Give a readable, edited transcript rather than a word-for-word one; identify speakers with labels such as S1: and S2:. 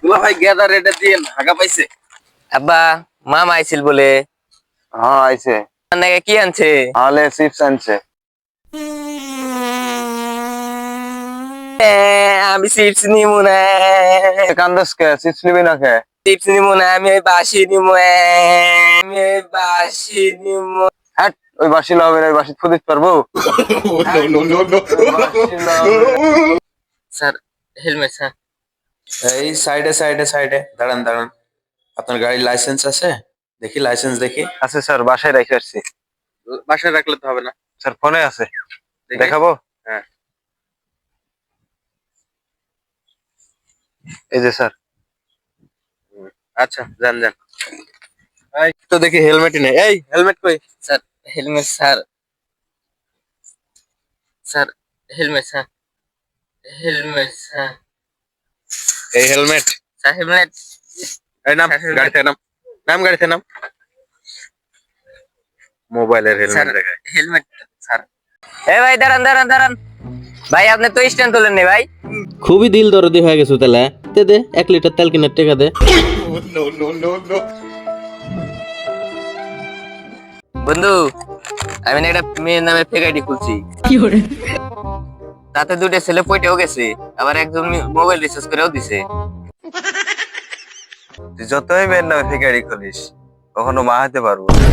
S1: দুলা ভাই গেদা রেটে দিয়ে হাগা পাইছে।
S2: আব্বা মামা আইছিল বলে।
S1: হ্যাঁ আইছে।
S2: নাকি কি আনছে?
S1: আলে চিপস আনছে।
S2: আমি চিপস নিমু না।
S1: কান্দস কে চিপস নিবি না কে?
S2: চিপস নিমু না, আমি ওই বাসি নিমু। আমি ওই বাসি নিমু।
S1: হ্যাট ওই বাসি লাগাবে না, ওই বাসি ফুদিত পারবো?
S2: Sir helmet sir.
S3: এই সাইডে সাইডে সাইডে দাঁড়ান দাঁড়ান। আপনার গাড়ির লাইসেন্স আছে? দেখি লাইসেন্স দেখি।
S1: আছে স্যার, বাসায় রেখে আসছি।
S2: বাসায় রাখলে তো হবে না
S1: স্যার ফোনে আছে,
S2: দেখি।
S1: দেখাবো?
S2: হ্যাঁ
S1: এই যে স্যার।
S2: আচ্ছা যান যান।
S1: এই তো দেখি হেলমেটই নেই। এই হেলমেট কই?
S2: Sir helmet sir. Sir helmet sir. Helmet sir.
S1: এই হেলমেট।
S2: Sir helmet.
S1: এই নাম
S2: স্যার,
S1: গাড়ি থেকে নাম। নাম গাড়ি থেকে নাম। মোবাইলের
S2: স্যার
S1: হেলমেট দেখায়।
S2: Helmet sir. এ ভাই দাঁড়ান দাঁড়ান দাঁড়ান ভাই, আপনি তো স্ট্যান্ড তোলেন নি ভাই।
S4: খুবই দিল দরদি হয়ে গেছো তাহলে। তে দে 1 লিটার তেল কিনে টাকা দে।
S2: বন্ধু আমি না একটা মেয়ের নামে ফেক আইডি খুলছি। তাতে দুটো ছেলে পয়টাও গেছে, আবার একজন মোবাইল রিচার্জ করেও দিছে।
S1: তুই যতই মেয়ের নামে ফেক আইডি খুলিস, কখনো মা হতে পারবো না।